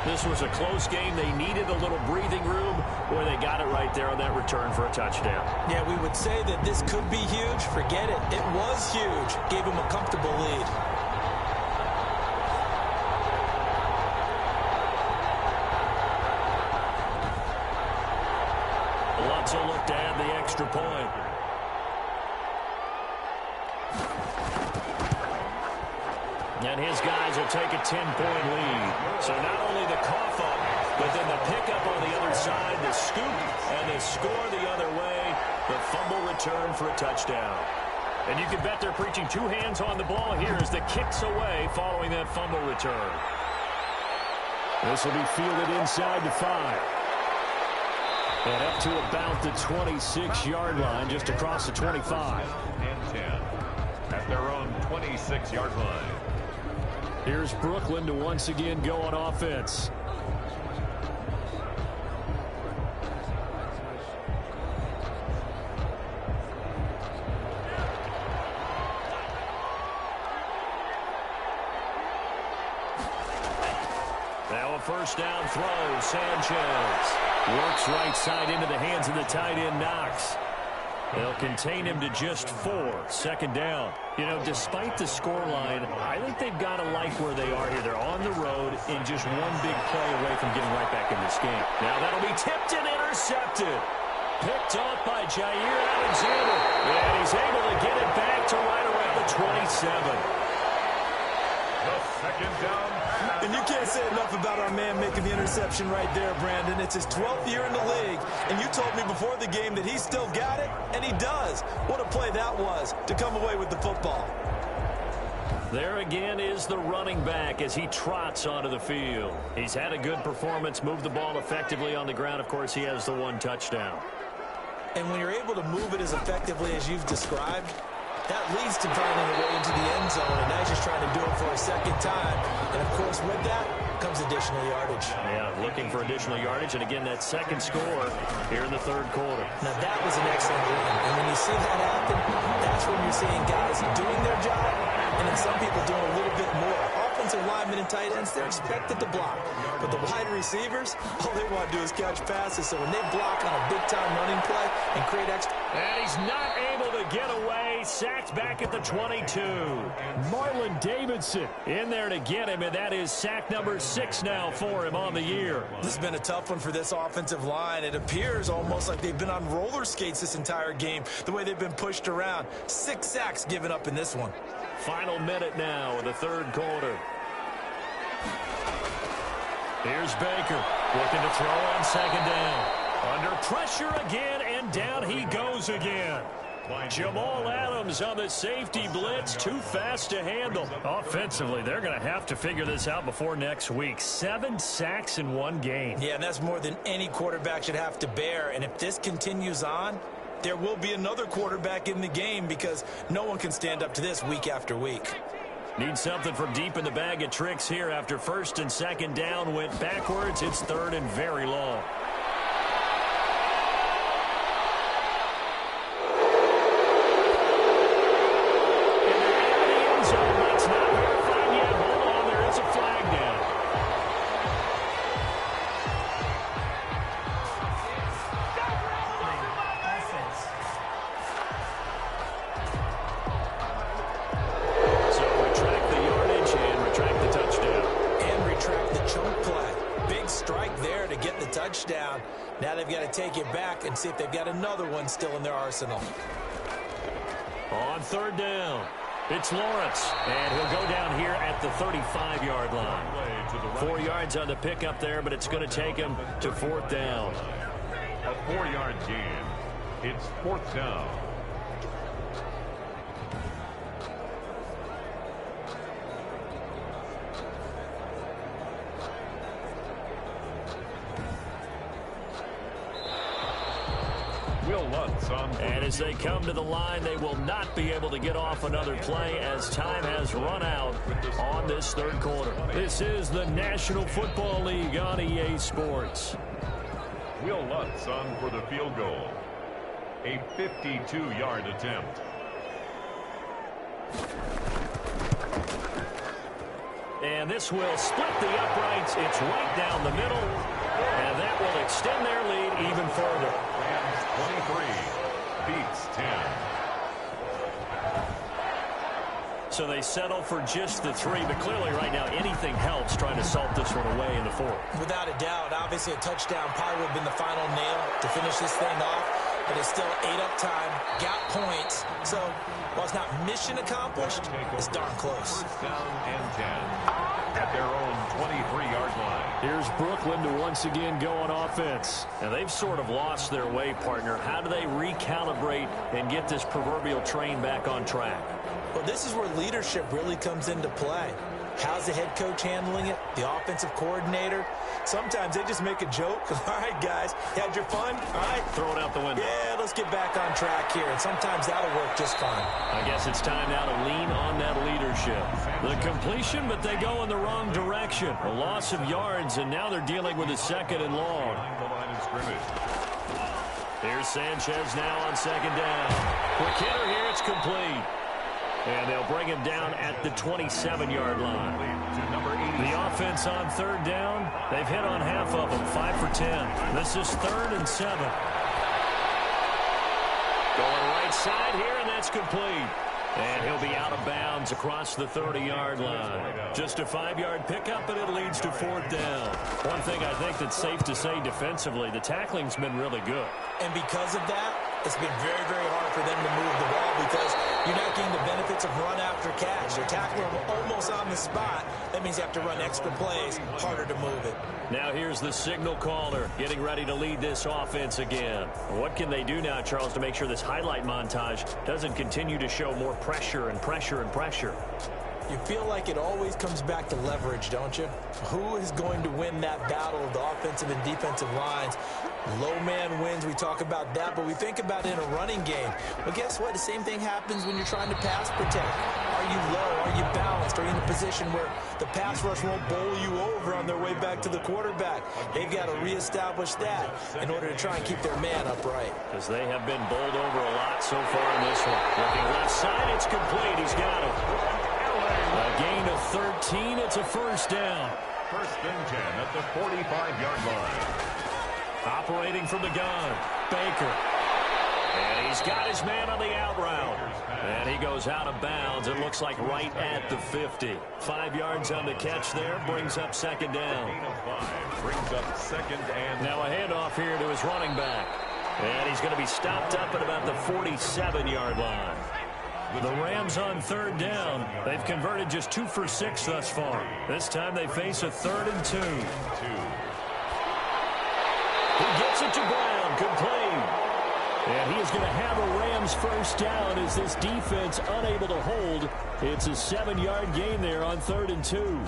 Speaker 1: This was a close game. They needed a little breathing room, where they got it right there on that return for a touchdown.
Speaker 2: Yeah, we would say that this could be huge. Forget it. It was huge. Gave him a comfortable lead.
Speaker 1: Lutz will look to add the extra point. And his guys will take a 10-point lead. So not only the cough up, but then the pickup on the other side, the scoop, and the score the other way, the fumble return for a touchdown. And you can bet they're preaching 2 hands on the ball here as the kick's away following that fumble return.
Speaker 4: This will be fielded inside the 5.
Speaker 1: And up to about the 26-yard line, just across the 25.
Speaker 3: and 10 at their own 26-yard line.
Speaker 4: Here's Brooklyn to once again go on offense.
Speaker 1: Now a first down throw. Sanchez works right side into the hands of the tight end, Knox. They'll contain him to just 4. Second down. You know, despite the scoreline, I think they've got to like where they are here. They're on the road and just one big play away from getting right back in this game. Now that'll be tipped and intercepted. Picked off by Jair Alexander. And he's able to get it back to right around the 27.
Speaker 3: The second down pass.
Speaker 2: And you can't say enough about our man making the interception right there, Brandon. It's his 12th year in the league, and you told me before the game that he still got it, and he does. What a play that was to come away with the football.
Speaker 1: There again is the running back as he trots onto the field. He's had a good performance, moved the ball effectively on the ground. Of course, he has the 1 touchdown.
Speaker 2: And when you're able to move it as effectively as you've described, that leads to finding a way into the end zone, and now he's just trying to do it for a second time. And, of course, with that comes additional yardage.
Speaker 1: Yeah, looking for additional yardage, and again, that second score here in the 3rd quarter.
Speaker 2: Now, that was an excellent run. And when you see that happen, that's when you're seeing guys doing their job, and then some people doing a little bit more. Offensive linemen and tight ends, they're expected to block. But the wide receivers, all they want to do is catch passes. So when they block on a big-time running play and create extra...
Speaker 1: And he's not able to get away. Sacked back at the 22.
Speaker 4: Marlon Davidson
Speaker 1: in there to get him, and that is sack number 6 now for him on the year.
Speaker 2: This has been a tough one for this offensive line. It appears almost like they've been on roller skates this entire game, the way they've been pushed around. 6 sacks given up in this one.
Speaker 1: Final minute now of the 3rd quarter. Here's Baker looking to throw on 2nd down. Under pressure again, and down he goes again. Jamal Adams on the safety blitz, too fast to handle. Offensively, they're going to have to figure this out before next week. 7 sacks in 1 game.
Speaker 2: Yeah, and that's more than any quarterback should have to bear. And if this continues on, there will be another quarterback in the game because no one can stand up to this week after week.
Speaker 1: Need something from deep in the bag of tricks here after 1st and 2nd down went backwards. It's 3rd and very long.
Speaker 2: touchdown. Now they've got to take it back and see if they've got another one still in their arsenal.
Speaker 1: On third down, it's Lawrence, and he'll go down here at the 35-yard line. 4 yards on the pickup there, but it's going to take him to fourth down.
Speaker 3: A 4-yard gain. It's fourth down.
Speaker 1: And as they come to the line, they will not be able to get off another play as time has run out on this third quarter. This is the National Football League on EA Sports.
Speaker 3: Will Lutz on for the field goal. A 52-yard attempt.
Speaker 1: And this will split the uprights. It's right down the middle. And that will extend their lead even further.
Speaker 3: Rams 23 beats 10.
Speaker 1: So they settle for just the 3, but clearly right now anything helps trying to salt this one away in the fourth.
Speaker 2: Without a doubt, obviously a touchdown probably would have been the final nail to finish this thing off. But it's still 8 up time, got points. So while it's not mission accomplished, it's darn close.
Speaker 3: First down and 10 at their own 23-yard line.
Speaker 4: Here's Brooklyn to once again go on offense.
Speaker 1: Now they've sort of lost their way, partner. How do they recalibrate and get this proverbial train back on track?
Speaker 2: Well, this is where leadership really comes into play. How's the head coach handling it? The offensive coordinator? Sometimes they just make a joke. All right, guys, you had your fun? All right.
Speaker 1: Throw it out the window.
Speaker 2: Yeah, let's get back on track here. And sometimes that'll work just fine.
Speaker 1: I guess it's time now to lean on that leadership. The completion, but they go in the wrong direction. A loss of yards, and now they're dealing with a second and long. Here's Sanchez now on second down. Quick hitter here, it's complete. And they'll bring him down at the 27-yard line. The offense on third down, they've hit on half of them, 5 for 10. This is 3rd and 7. Going right side here, and that's complete. And he'll be out of bounds across the 30-yard line. Just a 5-yard pickup, but it leads to fourth down. One thing I think that's safe to say defensively, the tackling's been really good.
Speaker 2: And because of that, it's been very, very hard for them to move the ball because you're not getting the benefits of run after catch. They're tackling them almost on the spot. That means you have to run extra plays, harder to move it.
Speaker 1: Now here's the signal caller getting ready to lead this offense again. What can they do now, Charles, to make sure this highlight montage doesn't continue to show more pressure and pressure and pressure?
Speaker 2: You feel like it always comes back to leverage, don't you? Who is going to win that battle of the offensive and defensive lines? Low man wins. We talk about that, but we think about it in a running game. Well, guess what? The same thing happens when you're trying to pass protect. Are you low? Are you balanced? Are you in a position where the pass rush won't bowl you over on their way back to the quarterback? They've got to reestablish that in order to try and keep their man upright.
Speaker 1: Because they have been bowled over a lot so far in this one. Looking left side, it's complete. He's got him. A gain of 13. It's a first down.
Speaker 3: First and 10 at the 45-yard line.
Speaker 1: Operating from the gun, Baker. And he's got his man on the out route. And he goes out of bounds. It looks like right at the 50. 5 yards on the catch there. Brings up second down.
Speaker 3: Brings up second and...
Speaker 1: Now a handoff here to his running back. And he's going to be stopped up at about the 47-yard line. The Rams on third down. They've converted just 2 for 6 thus far. This time they face a 3rd and 2. He gets it to Brown, complete. And he is going to have a Rams first down as this defense unable to hold. It's a 7-yard gain there on 3rd and 2.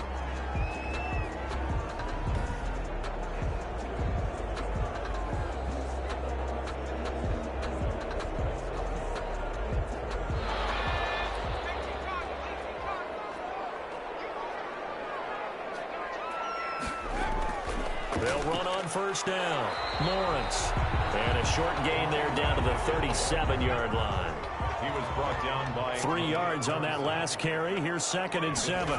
Speaker 1: They'll run on first down. Lawrence. And a short gain there down to the 37-yard line.
Speaker 3: He was brought down by
Speaker 1: 3 yards on that last carry. Here's 2nd and 7.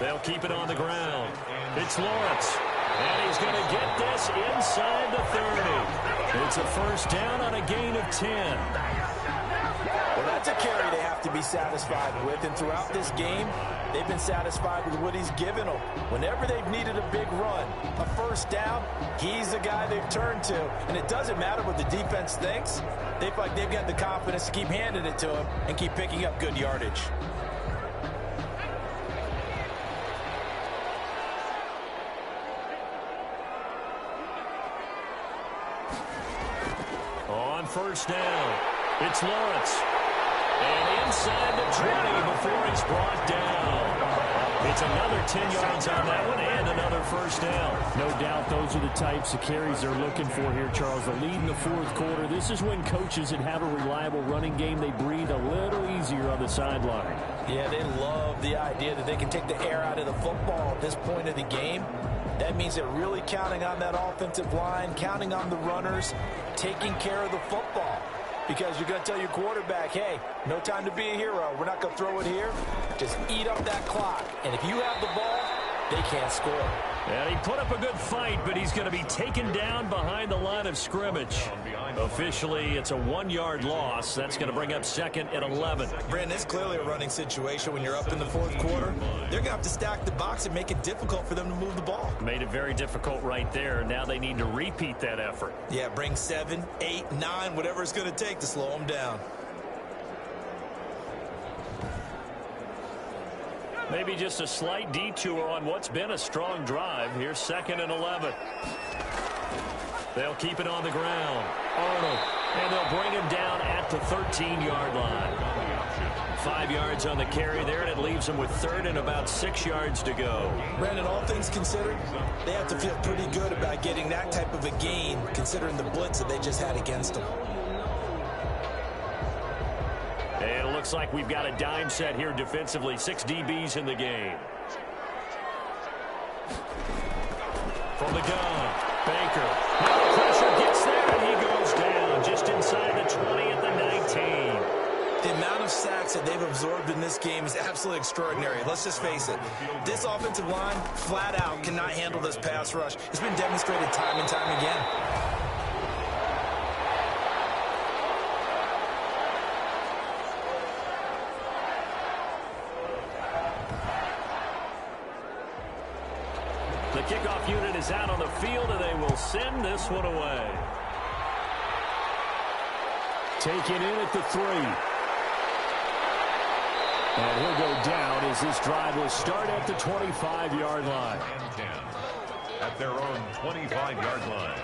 Speaker 1: They'll keep it on the ground. It's Lawrence. And he's going to get this inside the 30. It's a first down on a gain of 10.
Speaker 2: Well, that's a carry they have to be satisfied with. And throughout this game, they've been satisfied with what he's given them. Whenever they've needed a big run, a first down, he's the guy they've turned to. And it doesn't matter what the defense thinks. They feel like they've got the confidence to keep handing it to him and keep picking up good yardage.
Speaker 1: On first down, it's Lawrence. And inside the 20 before he's brought down. It's another 10 yards on that one and another first down.
Speaker 4: No doubt those are the types of carries they're looking for here, Charles. The lead in the fourth quarter. This is when coaches that have a reliable running game, they breathe a little easier on the sideline.
Speaker 2: Yeah, they love the idea that they can take the air out of the football at this point of the game. That means they're really counting on that offensive line, counting on the runners, taking care of the football. Because you're going to tell your quarterback, hey, no time to be a hero. We're not going to throw it here. Just eat up that clock. And if you have the ball, they can't score.
Speaker 1: And he put up a good fight, but he's going to be taken down behind the line of scrimmage. Officially, it's a 1-yard loss. That's going to bring up second and 11.
Speaker 2: Brandon, it's clearly a running situation when you're up in the fourth quarter. They're going to have to stack the box and make it difficult for them to move the ball.
Speaker 1: Made it very difficult right there. Now they need to repeat that effort.
Speaker 2: Yeah, bring 7, 8, 9, whatever it's going to take to slow them down.
Speaker 1: Maybe just a slight detour on what's been a strong drive. Here's second and 11. They'll keep it on the ground. Arnold. And they'll bring him down at the 13-yard line. 5 yards on the carry there, and it leaves them with third and about 6 yards to go.
Speaker 2: Brandon, all things considered, they have to feel pretty good about getting that type of a gain, considering the blitz that they just had against them.
Speaker 1: And it looks like we've got a dime set here defensively. 6 DBs in the game. From the gun, Baker. Now the pressure gets there, and he goes down just inside the 20 at the 19.
Speaker 2: The amount of sacks that they've absorbed in this game is absolutely extraordinary. Let's just face it. This offensive line, flat out, cannot handle this pass rush. It's been demonstrated time and time again.
Speaker 1: The kickoff unit is out on the field, and they will send this one away.
Speaker 4: Taken in at the 3. And he'll go down as this drive will start at the 25-yard line.
Speaker 3: At their own 25-yard line.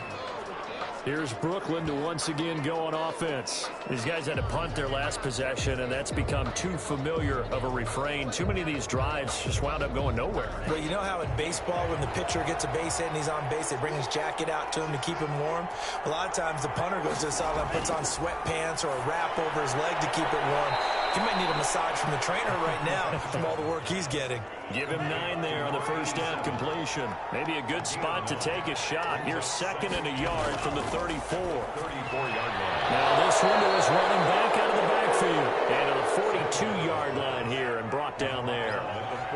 Speaker 4: Here's Brooklyn to once again go on offense.
Speaker 1: These guys had to punt their last possession, and that's become too familiar of a refrain. Too many of these drives just wound up going nowhere.
Speaker 2: Well, you know how in baseball, when the pitcher gets a base hit and he's on base, they bring his jacket out to him to keep him warm? A lot of times the punter goes to the sideline, puts on sweatpants or a wrap over his leg to keep it warm. He might need a massage from the trainer right now from all the work he's getting.
Speaker 1: Give him 9 there on the first down completion. Maybe a good spot to take a shot. Here's second and a yard from the 34.
Speaker 3: 34-yard line.
Speaker 1: Now this one is running back out of the backfield. And to the 42-yard line here and brought down there.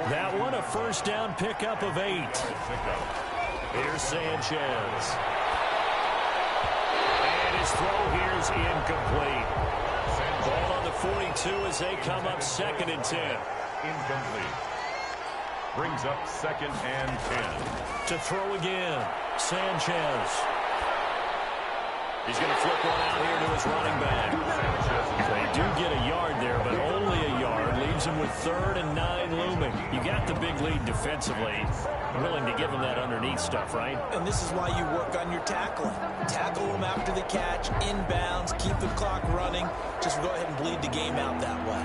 Speaker 1: That one a first down pickup of 8. Here's Sanchez. And his throw here is incomplete. Ball on the 42 as they come up second and 10.
Speaker 3: Incomplete. Brings up second and 10.
Speaker 1: To throw again, Sanchez. He's going to flip one out here to his running back. They do get a yard there, but only a yard. Leaves him with third and 9 looming. You got the big lead defensively. Willing to give him that underneath stuff, right?
Speaker 2: And this is why you work on your tackling. Tackle them after the catch, inbounds, keep the clock running. Just go ahead and bleed the game out that way.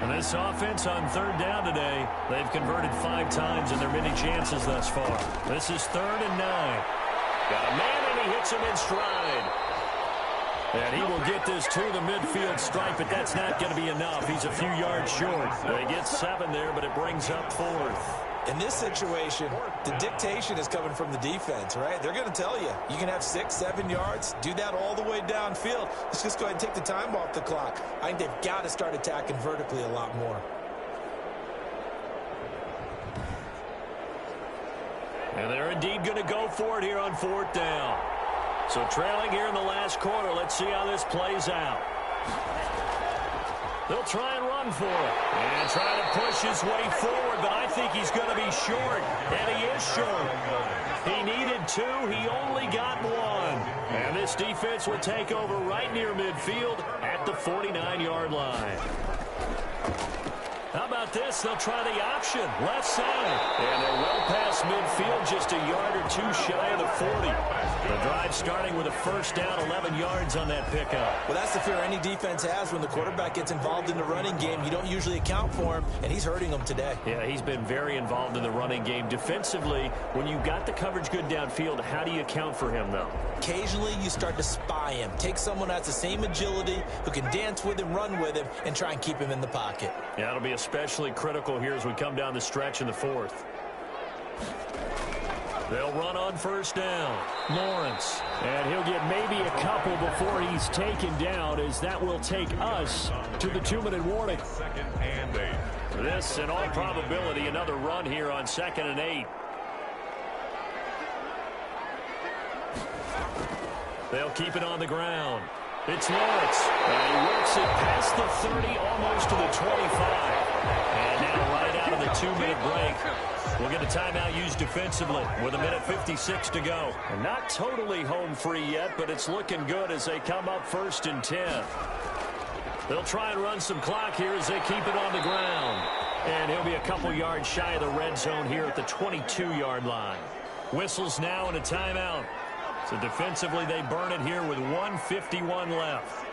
Speaker 1: And this offense on third down today, they've converted 5 times in their many chances thus far. This is third and 9. Got a man, and he hits him in stride. And he will get this to the midfield stripe, but that's not going to be enough. He's a few yards short. They get 7 there, but it brings up 4th.
Speaker 2: In this situation, the dictation is coming from the defense, right? They're going to tell you, you can have 6, 7 yards, do that all the way downfield. Let's just go ahead and take the time off the clock. I think they've got to start attacking vertically a lot more.
Speaker 1: And they're indeed going to go for it here on 4th down. So trailing here in the last quarter, let's see how this plays out. They'll try and run
Speaker 4: run for it.
Speaker 1: And trying to push his way forward, but I think he's going to be short. And he is short. He needed 2. He only got 1. And this defense will take over right near midfield at the 49-yard line. How about this? They'll try the option. Left side. And they're well past midfield, just a yard or 2 shy of the 40. The drive starting with a first down, 11 yards on that pickup.
Speaker 2: Well, that's the fear any defense has when the quarterback gets involved in the running game. You don't usually account for him, and he's hurting them today.
Speaker 1: Yeah, he's been very involved in the running game. Defensively, when you've got the coverage good downfield, how do you account for him, though?
Speaker 2: Occasionally, you start to spy him. Take someone that's the same agility, who can dance with him, run with him, and try and keep him in the pocket.
Speaker 1: Yeah, it'll be especially critical here as we come down the stretch in the 4th. They'll run on first down. Lawrence.
Speaker 4: And he'll get maybe a couple before he's taken down, as that will take us to the 2-minute warning.
Speaker 3: 2nd and 8.
Speaker 1: This, in all probability, another run here on 2nd and 8. They'll keep it on the ground. It's Lawrence. And he works it past the 30, almost to the 25. And now right out of the 2-minute break, we'll get a timeout used defensively with 1:56 to go. And not totally home free yet, but it's looking good as they come up 1st and 10. They'll try and run some clock here as they keep it on the ground. And he'll be a couple yards shy of the red zone here at the 22-yard line. Whistles now and a timeout. So defensively, they burn it here with 1:51 left.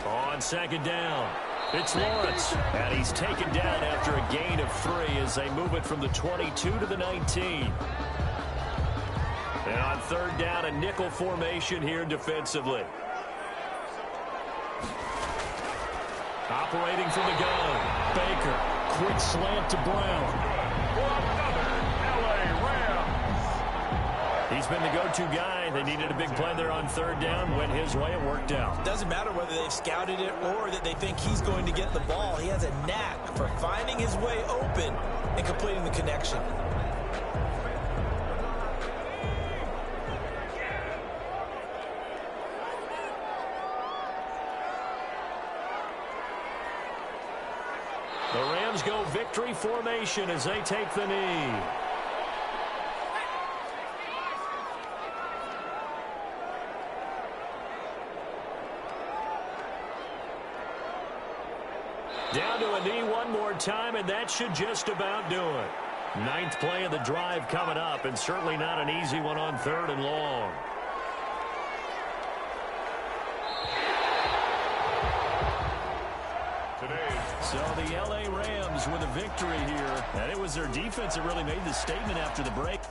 Speaker 1: On 2nd down, it's Lawrence. And he's taken down after a gain of 3 as they move it from the 22 to the 19. And on 3rd down, a nickel formation here defensively. Operating from the gun, Baker.
Speaker 4: Quick slant to Brown.
Speaker 1: He's been the go-to guy. They needed a big play there on 3rd down. Went his way. It worked out.
Speaker 2: Doesn't matter whether they've scouted it or that they think he's going to get the ball. He has a knack for finding his way open and completing the connection.
Speaker 1: The Rams go victory formation as they take the knee. Down to a knee one more time, and that should just about do it. 9th play of the drive coming up, and certainly not an easy one on 3rd and long. So the L.A. Rams with a victory here, and it was their defense that really made the statement after the break.